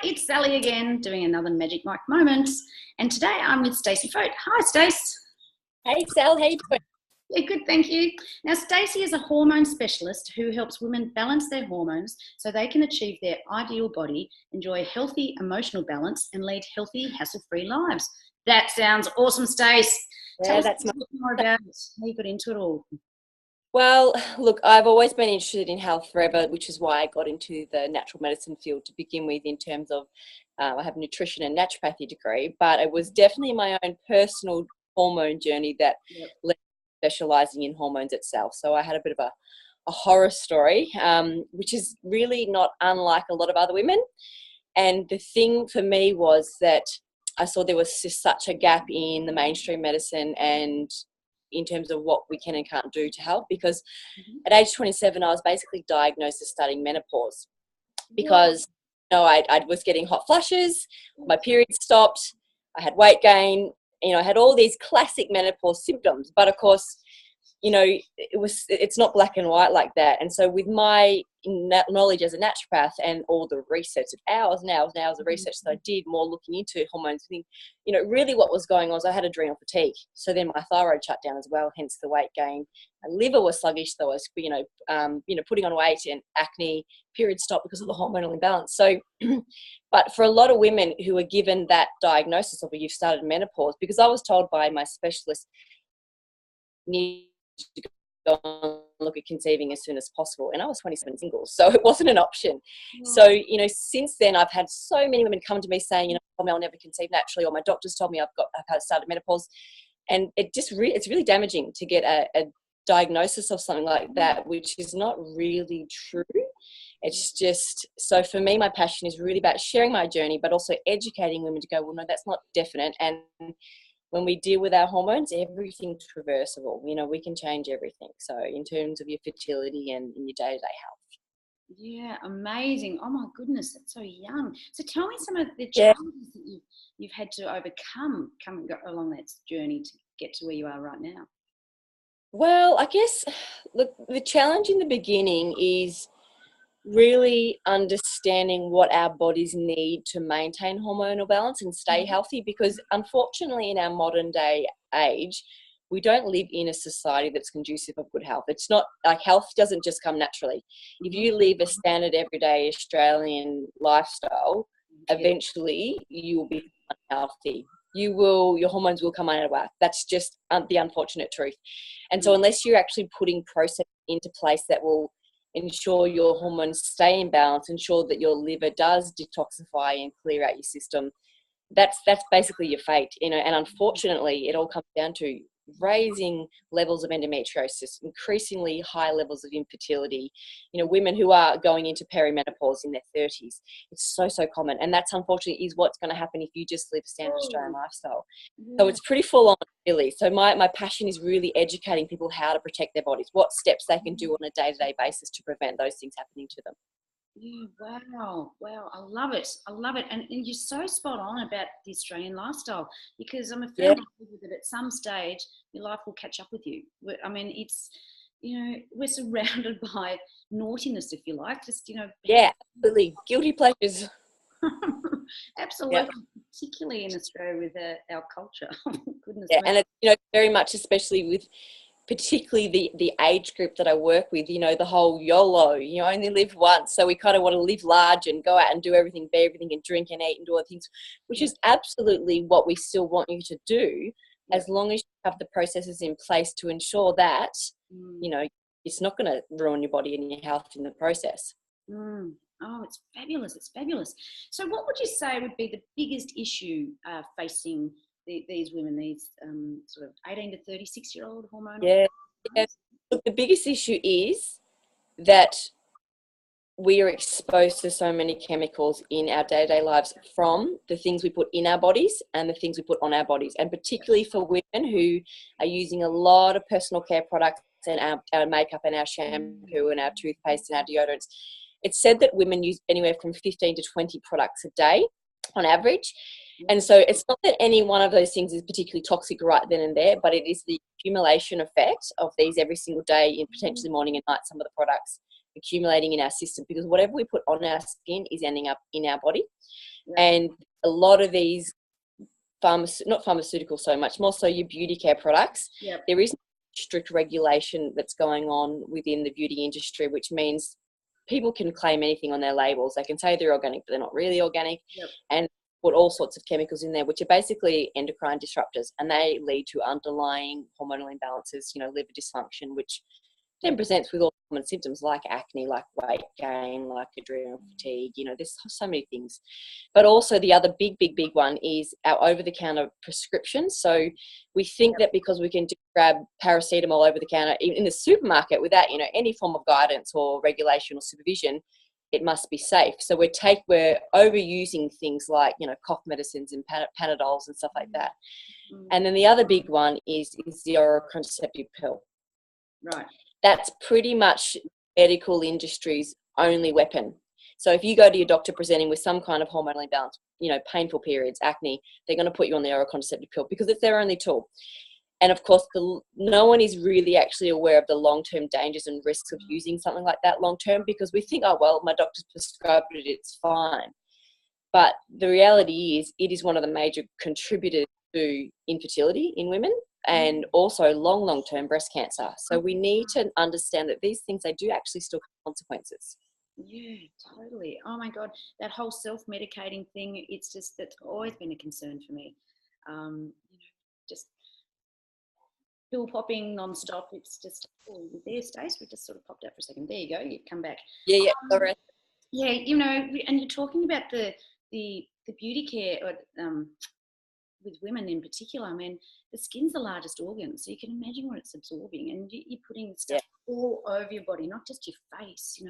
It's Sally again doing another Magic Mike Moments. And today I'm with Stacey Foat. Hi, Stace. Hey, Sal, how you doing? Yeah, good, thank you. Now, Stacey is a hormone specialist who helps women balance their hormones so they can achieve their ideal body, enjoy a healthy emotional balance, and lead healthy, hassle-free lives. That sounds awesome, Stace. Tell Yeah, us a that's my. bit more about it, how you got into it all. Well, look, I've always been interested in health forever, which is why I got into the natural medicine field to begin with. In terms of, I have a nutrition and naturopathy degree, but it was definitely my own personal hormone journey that Yep. led to specialising in hormones itself. So I had a bit of a horror story, which is really not unlike a lot of other women. And the thing for me was that I saw there was just such a gap in the mainstream medicine and in terms of what we can and can't do to help, because at age 27 I was basically diagnosed as starting menopause because I was getting hot flushes, my period stopped, I had weight gain, I had all these classic menopause symptoms. But of course, it's not black and white like that. And so with my knowledge as a naturopath and all the research, hours and hours and hours of research that I did, more looking into hormones, really what was going on was I had adrenal fatigue. So then my thyroid shut down as well, hence the weight gain. My liver was sluggish, so I was, putting on weight, and acne, period stopped because of the hormonal imbalance. So, but for a lot of women who were given that diagnosis of you've started menopause, because I was told by my specialist, need to go and look at conceiving as soon as possible, and I was 27 single, so it wasn't an option. So since then I've had so many women come to me saying, I'll never conceive naturally, or my doctors told me I've had started menopause. And it's really damaging to get a diagnosis of something like that, which is not really true. It's just, so for me, my passion is really about sharing my journey, but also educating women to go, well, no, that's not definite. And when we deal with our hormones, everything's reversible. We can change everything. So in terms of your fertility and in your day-to-day health. Yeah, amazing. Oh my goodness, that's so young. So tell me some of the Yeah. challenges that you've had to overcome along that journey to get to where you are right now. Well, I guess, look, the challenge in the beginning is really understanding what our bodies need to maintain hormonal balance and stay healthy, because unfortunately in our modern day age, we don't live in a society that's conducive of good health. It's not like health doesn't just come naturally. If you live a standard everyday Australian lifestyle, eventually you will be unhealthy. Your hormones will come out of whack. That's just the unfortunate truth. And so unless you're actually putting process into place that will ensure your hormones stay in balance, ensure that your liver does detoxify and clear out your system, that's basically your fate. And unfortunately it all comes down to raising levels of endometriosis, increasingly high levels of infertility, women who are going into perimenopause in their 30s. It's so common, and that's unfortunately is what's going to happen if you just live a standard Australian lifestyle. So it's pretty full on, really. So my passion is really educating people how to protect their bodies, what steps they can do on a day-to-day basis to prevent those things happening to them. Yeah, wow, I love it. And you're so spot on about the Australian lifestyle, because I'm a firm believer that at some stage your life will catch up with you. I mean, it's, we're surrounded by naughtiness, if you like, just, Yeah, absolutely. Guilty pleasures. Absolutely, particularly in Australia with our culture. Goodness me. And it's very much, especially with particularly the age group that I work with, the whole YOLO, you only live once. So we kind of want to live large and go out and do everything, be everything, and drink and eat and do all the things, which is absolutely what we still want you to do, as long as you have the processes in place to ensure that, it's not going to ruin your body and your health in the process. Oh, it's fabulous. So what would you say would be the biggest issue facing these women, these sort of 18 to 36-year-old hormonal? Yeah. Look, the biggest issue is that we are exposed to so many chemicals in our day-to-day lives, from the things we put in our bodies and the things we put on our bodies. And particularly for women who are using a lot of personal care products and our makeup and our shampoo and our toothpaste and our deodorants. It's said that women use anywhere from 15 to 20 products a day on average. And so it's not that any one of those things is particularly toxic right then and there, but it is the accumulation effect of these every single day, in potentially morning and night, some of the products, accumulating in our system, because whatever we put on our skin is ending up in our body. Yeah. And a lot of these not pharmaceutical so much, more so your beauty care products, Yep. there is strict regulation that's going on within the beauty industry, which means people can claim anything on their labels. They can say they're organic, but they're not really organic. Yep. And put all sorts of chemicals in there, which are basically endocrine disruptors, and they lead to underlying hormonal imbalances, liver dysfunction, which then presents with all common symptoms like acne, like weight gain, like adrenal fatigue. There's so many things. But also the other big one is our over-the-counter prescriptions. So we think that because we can just grab paracetamol over the counter in the supermarket without, any form of guidance or regulation or supervision, it must be safe. So we're overusing things like, cough medicines and Panadols and stuff like that. And then the other big one is the oral contraceptive pill. Right. That's pretty much medical industry's only weapon. So if you go to your doctor presenting with some kind of hormonal imbalance, painful periods, acne, they're going to put you on the oral contraceptive pill because it's their only tool. And of course, no one is really actually aware of the long-term dangers and risks of using something like that long-term, because we think, oh, well, my doctor's prescribed it, it's fine. But the reality is it is one of the major contributors to infertility in women, and also long-term breast cancer. So we need to understand that these things, they do actually still have consequences. Yeah, totally. Oh my God, that whole self-medicating thing, that's always been a concern for me. Just pill popping non-stop. It's just, oh, you there, Stace? We just sort of popped out for a second. There you go. You've come back. Yeah, correct. Yeah, and you're talking about the beauty care with women in particular. I mean, the skin's the largest organ, so you can imagine what it's absorbing, and you're putting stuff all over your body, not just your face,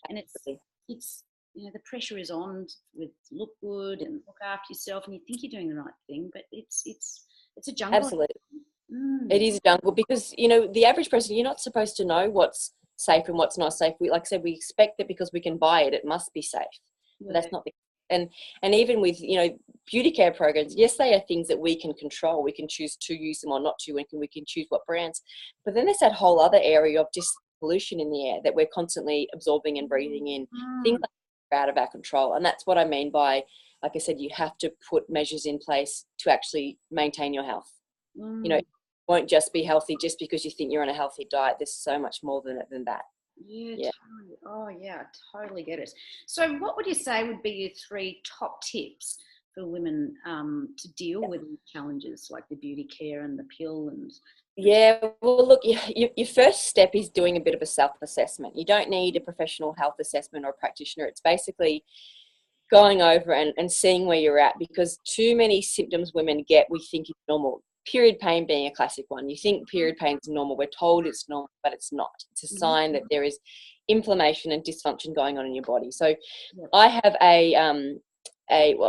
and it's the pressure is on with look good and look after yourself, and you think you're doing the right thing, but it's a jungle. Absolutely. It is a jungle, because the average person, you're not supposed to know what's safe and what's not safe. Like I said, we expect that because we can buy it, it must be safe. But that's not the case. And even with beauty care programs, yes, they are things that we can control. We can choose to use them or not to, and we can choose what brands. But then there's that whole other area of just pollution in the air that we're constantly absorbing and breathing in. Things like that are out of our control, and that's what I mean by, like I said, you have to put measures in place to actually maintain your health. It won't just be healthy just because you think you're on a healthy diet. There's so much more than that. Yeah. Totally. Oh yeah, I totally get it. So what would you say would be your 3 top tips for women to deal with challenges like the beauty care and the pill? And yeah, well, look, your first step is doing a bit of a self-assessment. You don't need a professional health assessment or a practitioner. It's basically going over and seeing where you're at, because too many symptoms women get, we think is normal. Period pain being a classic one. You think period pain is normal. We're told it's normal, but it's not. It's a sign that there is inflammation and dysfunction going on in your body. So I have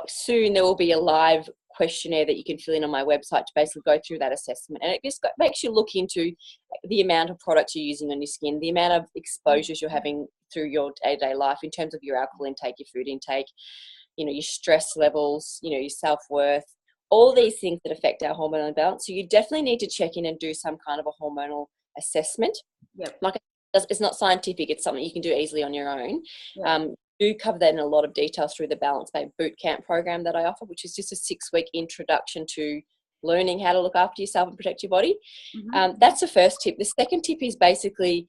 soon there will be a live questionnaire that you can fill in on my website to basically go through that assessment. And it just makes you look into the amount of products you're using on your skin, the amount of exposures you're having through your day-to-day life in terms of your alcohol intake, your food intake, your stress levels, your self-worth, all these things that affect our hormonal imbalance. So you definitely need to check in and do some kind of a hormonal assessment. Like, it's not scientific. It's something you can do easily on your own. Do cover that in a lot of detail through the Balance Babe Bootcamp program that I offer, which is just a 6-week introduction to learning how to look after yourself and protect your body. That's the first tip. The second tip is basically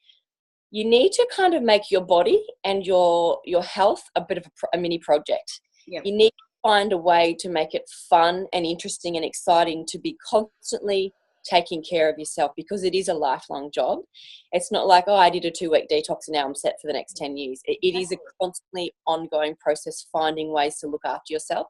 you need to kind of make your body and your health a bit of a mini project. You need to find a way to make it fun and interesting and exciting to be constantly taking care of yourself, because it is a lifelong job. It's not like, oh, I did a 2-week detox and now I'm set for the next 10 years. It is a constantly ongoing process, finding ways to look after yourself.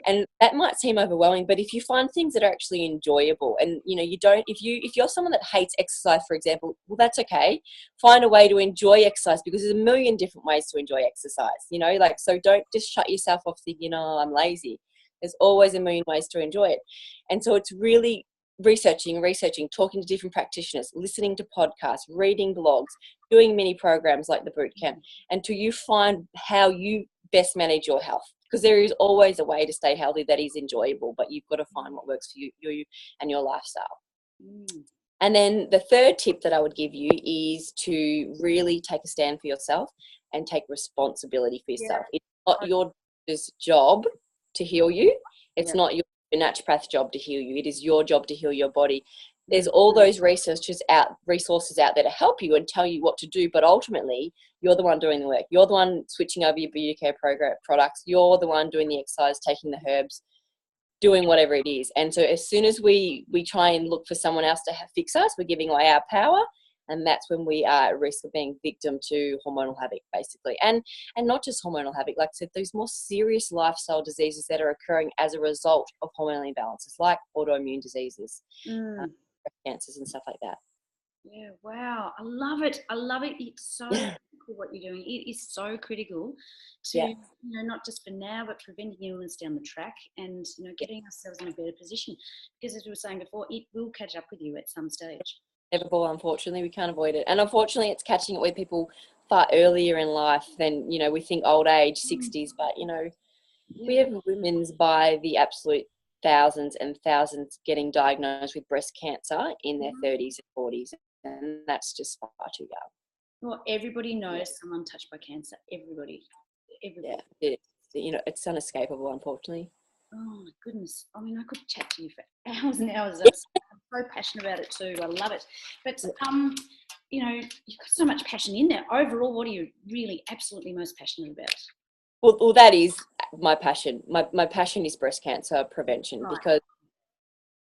And that might seem overwhelming, but if you find things that are actually enjoyable, and if you're someone that hates exercise, for example, well, that's okay. Find a way to enjoy exercise, because there's a million different ways to enjoy exercise, so don't just shut yourself off thinking, oh, I'm lazy. There's always a million ways to enjoy it. And so it's really researching, talking to different practitioners, listening to podcasts, reading blogs, doing mini programs like the bootcamp, until you find how you best manage your health. Because there is always a way to stay healthy that is enjoyable, but you've got to find what works for you and your lifestyle. And then the third tip that I would give you is to really take a stand for yourself and take responsibility for yourself. It's not your doctor's job to heal you. It's not your naturopath's job to heal you. It is your job to heal your body. There's all those resources out there to help you and tell you what to do, but ultimately you're the one doing the work. You're the one switching over your beauty care products. You're the one doing the exercise, taking the herbs, doing whatever it is. And so as soon as we try and look for someone else to fix us, we're giving away our power, and that's when we are at risk of being victim to hormonal havoc, basically. And not just hormonal havoc, like I said, those more serious lifestyle diseases that are occurring as a result of hormonal imbalances, like autoimmune diseases, cancers and stuff like that. Yeah, wow. I love it. I love it. It's so critical what you're doing. It is so critical to, you know, not just for now, but preventing illness down the track and, you know, getting ourselves in a better position. Because as we were saying before, it will catch up with you at some stage. Inevitable, unfortunately. We can't avoid it. And unfortunately, it's catching up with people far earlier in life than, you know, we think old age, 60s, but, you know, we have women's by the absolute thousands and thousands getting diagnosed with breast cancer in their 30s and 40s, and that's just far too young. Well, everybody knows someone touched by cancer. Everybody. Yeah, you know, it's unescapable, unfortunately. Oh my goodness. I mean, I could chat to you for hours and hours. I'm so passionate about it too. I love it. But you know, you've got so much passion in there. Overall, what are you really absolutely most passionate about? Well, that is my passion. My passion is breast cancer prevention, because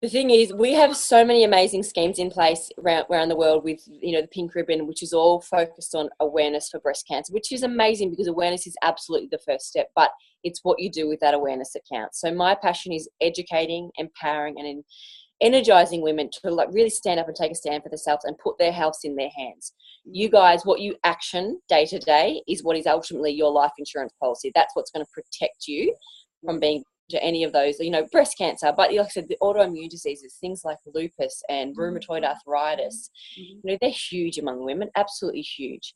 the thing is, we have so many amazing schemes in place around the world with, you know, the Pink Ribbon, which is all focused on awareness for breast cancer, which is amazing because awareness is absolutely the first step, but it's what you do with that awareness that counts. So my passion is educating, empowering, and energizing women to like really stand up and take a stand for themselves and put their health in their hands. You guys, what you action day to day is what is ultimately your life insurance policy. That's what's going to protect you from being to any of those, you know, breast cancer, but like I said, the autoimmune diseases, things like lupus and rheumatoid arthritis, you know, they're huge among women, absolutely huge.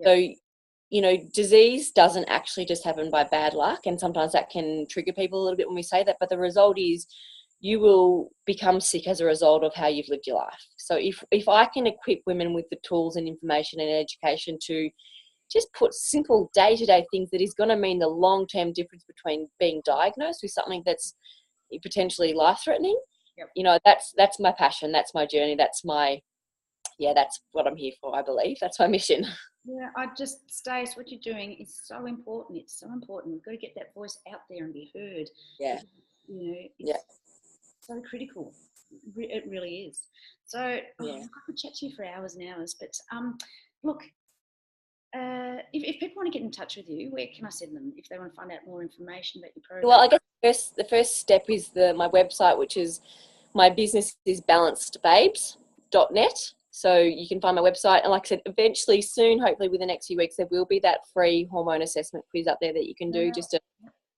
So, you know, disease doesn't actually just happen by bad luck, and sometimes that can trigger people a little bit when we say that, but the result is you will become sick as a result of how you've lived your life. So if I can equip women with the tools and information and education to just put simple day-to-day things that is going to mean the long-term difference between being diagnosed with something that's potentially life-threatening, you know, that's my passion, that's my journey, that's what I'm here for, I believe. That's my mission. Yeah, Stace, what you're doing is so important. It's so important. We've got to get that voice out there and be heard. Yeah. You know, it's so critical. It really is. So I could chat to you for hours and hours, but look, if people want to get in touch with you, where can I send them if they want to find out more information about your program? Well, I guess the first step is my website, which is my business is balancedbabes.net. So you can find my website, and like I said, eventually soon, hopefully within the next few weeks, there will be that free hormone assessment quiz up there that you can do just to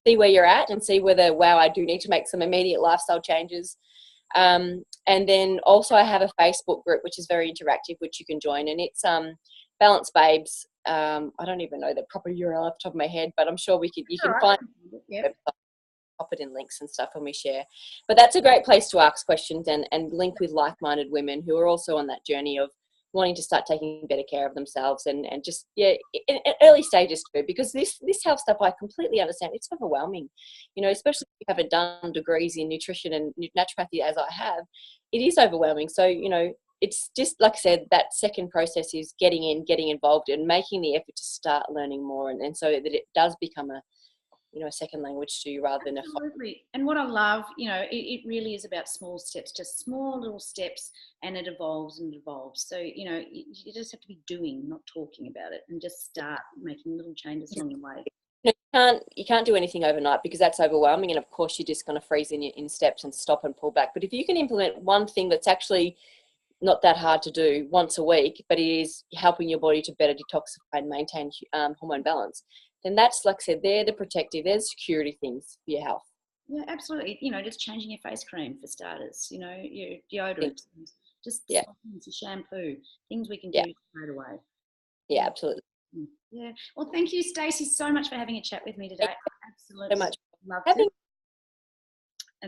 see where you're at and see whether, wow, I do need to make some immediate lifestyle changes. And then also I have a Facebook group, which is very interactive, which you can join, and it's Balanced Babes. I don't even know the proper URL off the top of my head, but I'm sure you can find it. Pop it in links and stuff when we share. But that's a great place to ask questions and link with like-minded women who are also on that journey of wanting to start taking better care of themselves and just, in early stages too, because this health stuff, I completely understand. It's overwhelming, you know, especially if you haven't done degrees in nutrition and naturopathy as I have. It is overwhelming. So, you know, it's just, like I said, that second process is getting involved and making the effort to start learning more, and so that it does become a second language to you rather than Absolutely. And what I love, you know, it really is about small steps, just small little steps, and it evolves and evolves. So, you know, you just have to be doing, not talking about it, and just start making little changes along the way. You can't do anything overnight because that's overwhelming, and of course you're just going to freeze in steps and stop and pull back. But if you can implement one thing that's actually not that hard to do once a week, but it is helping your body to better detoxify and maintain hormone balance, then that's, like I said, they're the protective, they're the security things for your health. Yeah, absolutely. You know, just changing your face cream for starters, you know, your deodorant, just shampoo, things we can do straight away. Yeah, absolutely. Yeah. Well, thank you, Stacey, so much for having a chat with me today. Absolutely. So much. Loved it.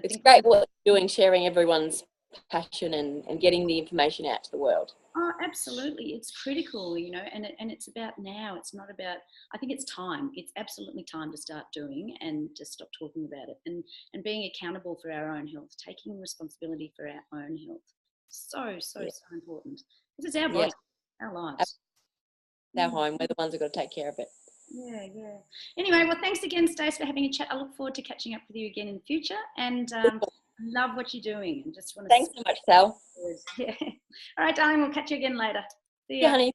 It's great what you're doing, sharing everyone's passion and getting the information out to the world. Oh, absolutely. It's critical, you know, and it's about now. It's not about, I think it's time. It's absolutely time to start doing and just stop talking about it and being accountable for our own health, taking responsibility for our own health. So important. This is our body, our lives. Our home, we're the ones who've got to take care of it. Yeah. Anyway, well, thanks again, Stace, for having a chat. I look forward to catching up with you again in the future, and love what you're doing. And just want to Thanks so much, Sal. Yeah. All right, darling. We'll catch you again later. See ya. Yeah, honey.